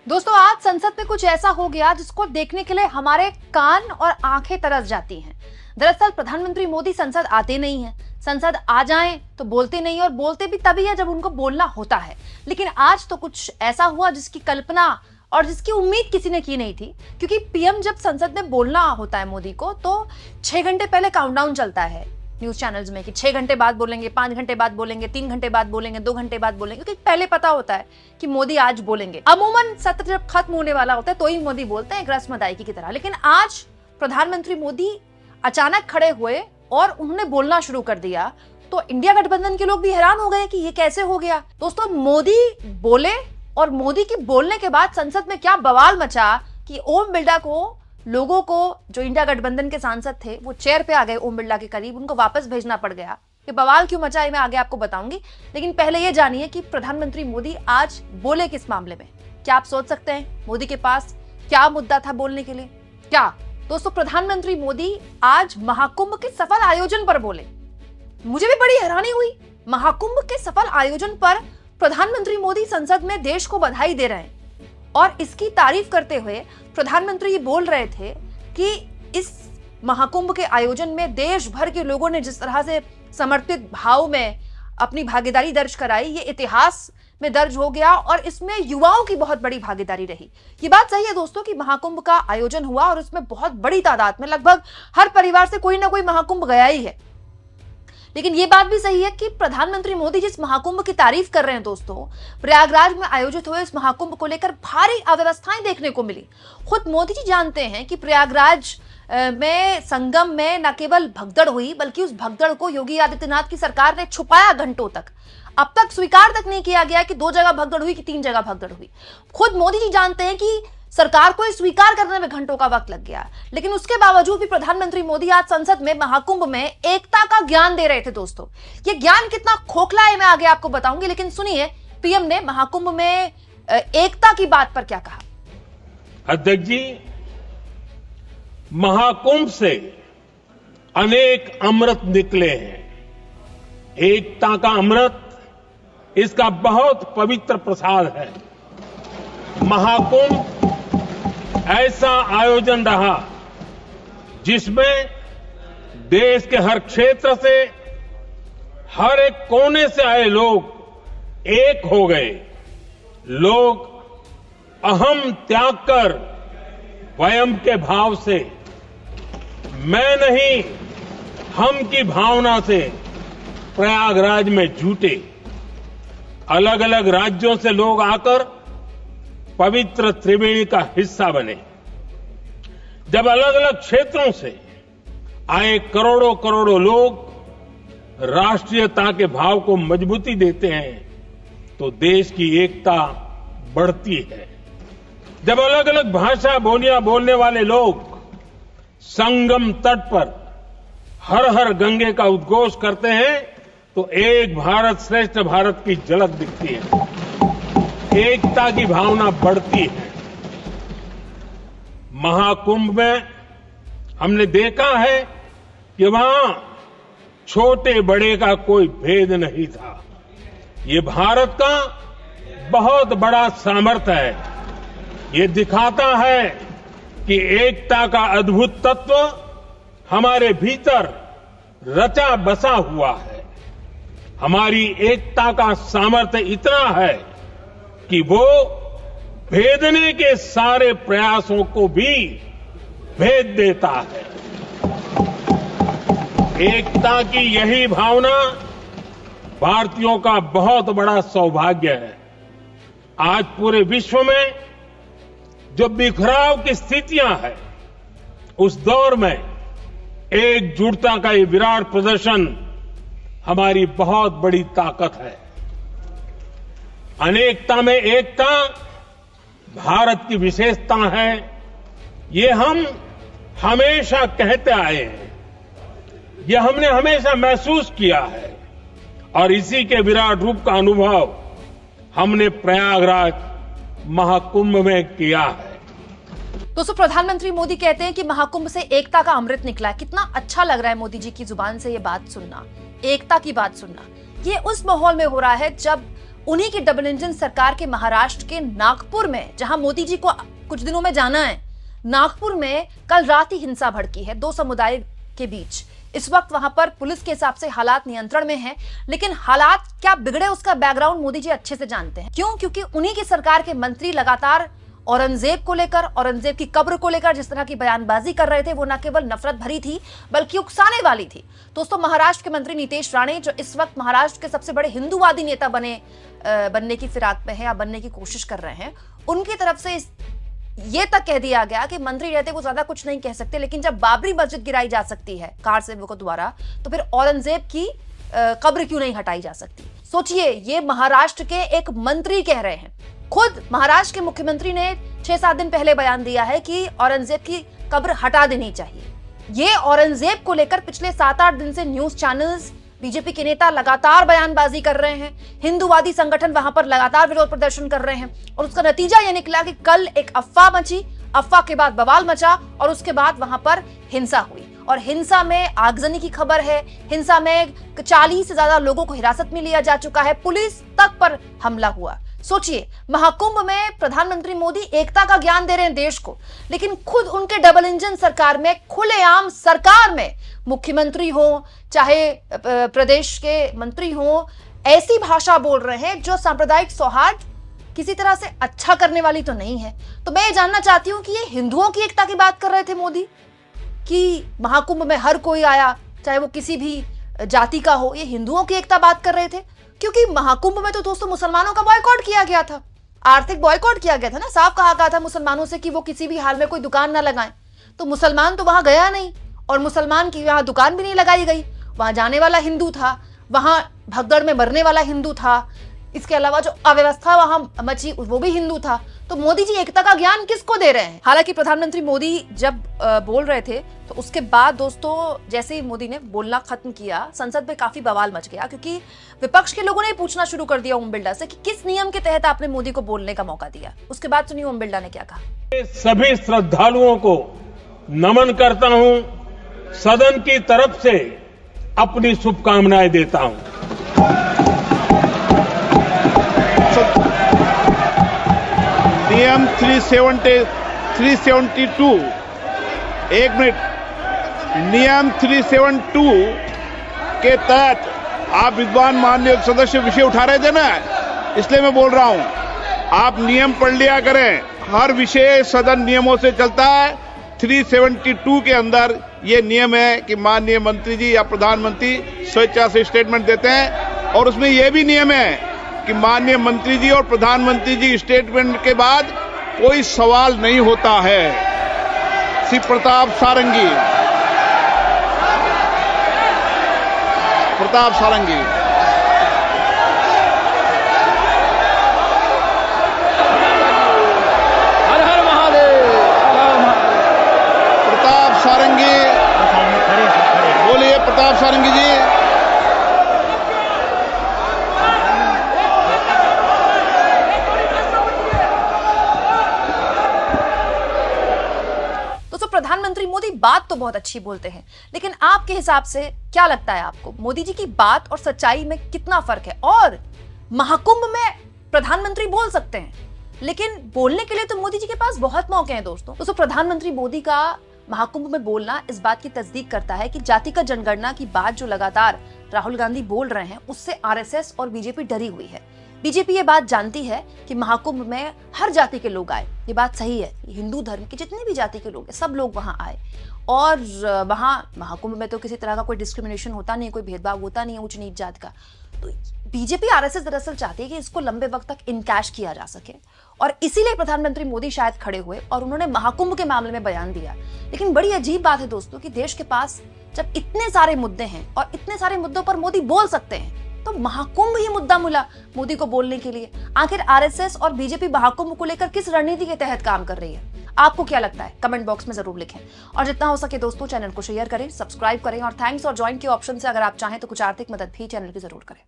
दोस्तों, आज संसद में कुछ ऐसा हो गया जिसको देखने के लिए हमारे कान और आंखें तरस जाती हैं। दरअसल प्रधानमंत्री मोदी संसद आते नहीं हैं। संसद आ जाएं तो बोलते नहीं, और बोलते भी तभी है जब उनको बोलना होता है। लेकिन आज तो कुछ ऐसा हुआ जिसकी कल्पना और जिसकी उम्मीद किसी ने की नहीं थी, क्योंकि पीएम जब संसद में बोलना होता है मोदी को, तो 6 घंटे पहले काउंटडाउन चलता है न्यूज चैनल्स में कि 6 घंटे बाद बोलेंगे, 5 घंटे बाद बोलेंगे, 3 घंटे बाद बोलेंगे, 2 घंटे बाद बोलेंगे, क्योंकि पहले पता होता है कि मोदी आज बोलेंगे। अमूमन सत्र जब खत्म होने वाला होता है तो ही मोदी बोलते हैं, एक रस्म अदायगी की तरह। लेकिन आज प्रधानमंत्री मोदी अचानक खड़े हुए और उन्होंने बोलना शुरू कर दिया, तो इंडिया गठबंधन के लोग भी हैरान हो गए कि ये कैसे हो गया। दोस्तों, मोदी बोले और मोदी के बोलने के बाद संसद में क्या बवाल मचा कि ओम बिरला को, लोगों को, जो इंडिया गठबंधन के सांसद थे वो चेयर पे आ गए ओम बिरला के करीब, उनको वापस भेजना पड़ गया। ये बवाल क्यों मचा है मैं आगे आपको बताऊंगी, लेकिन पहले ये जानिए कि प्रधानमंत्री मोदी आज बोले किस मामले में। क्या आप सोच सकते हैं मोदी के पास क्या मुद्दा था बोलने के लिए? क्या दोस्तों, प्रधानमंत्री मोदी आज महाकुंभ के सफल आयोजन पर बोले। मुझे भी बड़ी हैरानी हुई। महाकुंभ के सफल आयोजन पर प्रधानमंत्री मोदी संसद में देश को बधाई दे रहे हैं, और इसकी तारीफ करते हुए प्रधानमंत्री ये बोल रहे थे कि इस महाकुंभ के आयोजन में देश भर के लोगों ने जिस तरह से समर्पित भाव में अपनी भागीदारी दर्ज कराई, ये इतिहास में दर्ज हो गया, और इसमें युवाओं की बहुत बड़ी भागीदारी रही। ये बात सही है दोस्तों कि महाकुंभ का आयोजन हुआ और उसमें बहुत बड़ी तादाद में, लगभग हर परिवार से कोई ना कोई महाकुंभ गया ही है। लेकिन यह बात भी सही है कि प्रधानमंत्री मोदी जिस महाकुंभ की तारीफ कर रहे हैं दोस्तों, प्रयागराज में आयोजित हुए इस महाकुंभ को लेकर भारी अव्यवस्थाएं देखने को मिली। खुद मोदी जी जानते हैं कि प्रयागराज में संगम में न केवल भगदड़ हुई, बल्कि उस भगदड़ को योगी आदित्यनाथ की सरकार ने छुपाया घंटों तक। अब तक स्वीकार तक नहीं किया गया कि 2 जगह भगदड़ हुई कि 3 जगह भगदड़ हुई। खुद मोदी जी जानते हैं कि सरकार को स्वीकार करने में घंटों का वक्त लग गया, लेकिन उसके बावजूद भी प्रधानमंत्री मोदी आज संसद में महाकुंभ में एकता का ज्ञान दे रहे थे। दोस्तों, ये ज्ञान कितना खोखला है मैं आगे आपको बताऊंगी, लेकिन सुनिए पीएम ने महाकुंभ में एकता की बात पर क्या कहा। अध्यक्ष जी, महाकुंभ से अनेक अमृत निकले हैं। एकता का अमृत इसका बहुत पवित्र प्रसाद है। महाकुंभ ऐसा आयोजन रहा जिसमें देश के हर क्षेत्र से, हर एक कोने से आए लोग एक हो गए। लोग अहम त्याग कर वयम के भाव से, मैं नहीं हम की भावना से प्रयागराज में जुटे। अलग अलग राज्यों से लोग आकर पवित्र त्रिवेणी का हिस्सा बने। जब अलग अलग क्षेत्रों से आए करोड़ों करोड़ों लोग राष्ट्रीयता के भाव को मजबूती देते हैं, तो देश की एकता बढ़ती है। जब अलग अलग भाषा बोलियां बोलने वाले लोग संगम तट पर हर हर गंगे का उद्घोष करते हैं, तो एक भारत श्रेष्ठ भारत की झलक दिखती है। एकता की भावना बढ़ती है। महाकुंभ में हमने देखा है कि वहां छोटे बड़े का कोई भेद नहीं था। ये भारत का बहुत बड़ा सामर्थ्य है। ये दिखाता है कि एकता का अद्भुत तत्व हमारे भीतर रचा बसा हुआ है। हमारी एकता का सामर्थ्य इतना है कि वो भेदने के सारे प्रयासों को भी भेद देता है। एकता की यही भावना भारतीयों का बहुत बड़ा सौभाग्य है। आज पूरे विश्व में जो बिखराव की स्थितियां हैं, उस दौर में एकजुटता का ये विराट प्रदर्शन हमारी बहुत बड़ी ताकत है। अनेकता में एकता भारत की विशेषता है। ये हम हमेशा कहते आए हैं, ये हमने हमेशा महसूस किया है, और इसी के विराट रूप का अनुभव हमने प्रयागराज महाकुंभ में किया है। दोस्तों, प्रधानमंत्री मोदी कहते हैं कि महाकुंभ से एकता का अमृत निकला। कितना अच्छा लग रहा है मोदी जी की जुबान से ये बात सुनना, एकता की बात सुनना। ये उस माहौल में हो रहा है जब उन्हीं की डबल इंजन सरकार के महाराष्ट्र के नागपुर में, जहां मोदी जी को कुछ दिनों में जाना है, नागपुर में कल रात ही हिंसा भड़की है दो समुदाय के बीच। इस वक्त वहां पर पुलिस के हिसाब से हालात नियंत्रण में हैं, लेकिन हालात क्या बिगड़े उसका बैकग्राउंड मोदी जी अच्छे से जानते हैं। क्यों? क्योंकि उन्हीं की सरकार के मंत्री लगातार औरंगजेब को लेकर, औरंगजेब की कब्र को लेकर जिस तरह की बयानबाजी कर रहे थे, वो न केवल नफरत भरी थी बल्कि उकसाने वाली थी। दोस्तों, महाराष्ट्र के मंत्री नीतीश राणे, जो इस वक्त महाराष्ट्र के सबसे बड़े हिंदूवादी नेता बनने की फिराक में है या बनने की कोशिश कर रहे हैं, उनकी तरफ से ये तक कह दिया गया कि मंत्री रहते वो ज्यादा कुछ नहीं कह सकते, लेकिन जब बाबरी मस्जिद गिराई जा सकती है कार सेवकों द्वारा, तो फिर औरंगजेब की कब्र क्यों नहीं हटाई जा सकती। सोचिए, ये महाराष्ट्र के एक मंत्री कह रहे हैं। खुद महाराष्ट्र के मुख्यमंत्री ने 6-7 दिन पहले बयान दिया है कि औरंगजेब की कब्र हटा देनी चाहिए। ये औरंगजेब को लेकर पिछले 7-8 दिन से न्यूज चैनल्स, बीजेपी के नेता लगातार बयानबाजी कर रहे हैं, हिंदूवादी संगठन वहां पर लगातार विरोध प्रदर्शन कर रहे हैं, और उसका नतीजा यह निकला कि कल एक अफवाह मची, अफवाह के बाद बवाल मचा, और उसके बाद वहां पर हिंसा हुई, और हिंसा में आगजनी की खबर है। हिंसा में 40 से ज्यादा लोगों को हिरासत में लिया जा चुका है, पुलिस तक पर हमला हुआ। सोचिए, महाकुंभ में प्रधानमंत्री मोदी एकता का ज्ञान दे रहे हैं देश को, लेकिन खुद उनके डबल इंजन सरकार में, खुलेआम सरकार में मुख्यमंत्री हो चाहे प्रदेश के मंत्री हो, ऐसी भाषा बोल रहे हैं जो सांप्रदायिक सौहार्द किसी तरह से अच्छा करने वाली तो नहीं है। तो मैं ये जानना चाहती हूं कि ये हिंदुओं की एकता की बात कर रहे थे मोदी, कि महाकुंभ में हर कोई आया, चाहे वो किसी भी जाति का हो, ये हिंदुओं की एकता बात कर रहे थे? क्योंकि महाकुंभ में तो दोस्तों मुसलमानों का बॉयकॉट किया गया था, आर्थिक बॉयकॉट किया गया था ना। साफ कहा गया था मुसलमानों से कि वो किसी भी हाल में कोई दुकान ना लगाएं। तो मुसलमान तो वहां गया नहीं, और मुसलमान की वहां दुकान भी नहीं लगाई गई। वहां जाने वाला हिंदू था, वहां भगदड़ में मरने वाला हिंदू था, इसके अलावा जो अव्यवस्था वहां मची वो भी हिंदू था। तो मोदी जी एकता का ज्ञान किसको दे रहे हैं? हालांकि प्रधानमंत्री मोदी जब बोल रहे थे, तो उसके बाद दोस्तों जैसे ही मोदी ने बोलना खत्म किया, संसद में काफी बवाल मच गया, क्योंकि विपक्ष के लोगों ने पूछना शुरू कर दिया ओम बिरला से कि किस नियम के तहत आपने मोदी को बोलने का मौका दिया। उसके बाद सुनिए ओम बिरला ने क्या कहा। सभी श्रद्धालुओं को नमन करता हूं, सदन की तरफ से अपनी शुभकामनाएं देता हूं। नियम 372, एक मिनट, नियम 372 के तहत आप विद्वान माननीय सदस्य विषय उठा रहे थे ना, इसलिए मैं बोल रहा हूं, आप नियम पढ़ लिया करें। हर विषय सदन नियमों से चलता है। 372 के अंदर ये नियम है कि माननीय मंत्री जी या प्रधानमंत्री स्वेच्छा से स्टेटमेंट देते हैं, और उसमें यह भी नियम है कि माननीय मंत्री जी और प्रधानमंत्री जी स्टेटमेंट के बाद कोई सवाल नहीं होता है। श्री प्रताप सारंगी हर हर महादेव। प्रताप सारंगी बोलिए। प्रताप सारंगी जी। प्रधानमंत्री मोदी बात तो बहुत अच्छी बोलते हैं, लेकिन आपके हिसाब से क्या लगता है आपको, मोदी जी की बात और सच्चाई में कितना फर्क है? और महाकुंभ में प्रधानमंत्री बोल सकते हैं, लेकिन बोलने के लिए तो मोदी जी के पास बहुत मौके हैं दोस्तों। तो प्रधानमंत्री मोदी का महाकुंभ में बोलना इस बात की तस्दीक करता है कि जातिगत जनगणना की बात जो लगातार राहुल गांधी बोल रहे हैं, उससे आरएसएस और बीजेपी डरी हुई है। बीजेपी ये बात जानती है कि महाकुंभ में हर जाति के लोग आए, ये बात सही है। हिंदू धर्म के जितने भी जाति के लोग हैं, सब लोग वहां आए, और वहां महाकुंभ में तो किसी तरह का कोई डिस्क्रिमिनेशन होता नहीं, कोई भेदभाव होता नहीं है ऊंच नीच जात का। तो बीजेपी आरएसएस दरअसल चाहती है कि इसको लंबे वक्त तक इनकैश किया जा सके, और इसीलिए प्रधानमंत्री मोदी शायद खड़े हुए और उन्होंने महाकुंभ के मामले में बयान दिया। लेकिन बड़ी अजीब बात है दोस्तों कि देश के पास जब इतने सारे मुद्दे हैं और इतने सारे मुद्दों पर मोदी बोल सकते हैं, तो महाकुंभ ही मुद्दा मिला मोदी को बोलने के लिए। आखिर आरएसएस और बीजेपी महाकुंभ को लेकर किस रणनीति के तहत काम कर रही है? आपको क्या लगता है? कमेंट बॉक्स में जरूर लिखें, और जितना हो सके दोस्तों चैनल को शेयर करें, सब्सक्राइब करें, और थैंक्स और ज्वाइन के ऑप्शन से अगर आप चाहें तो कुछ आर्थिक मदद भी चैनल की जरूर करें।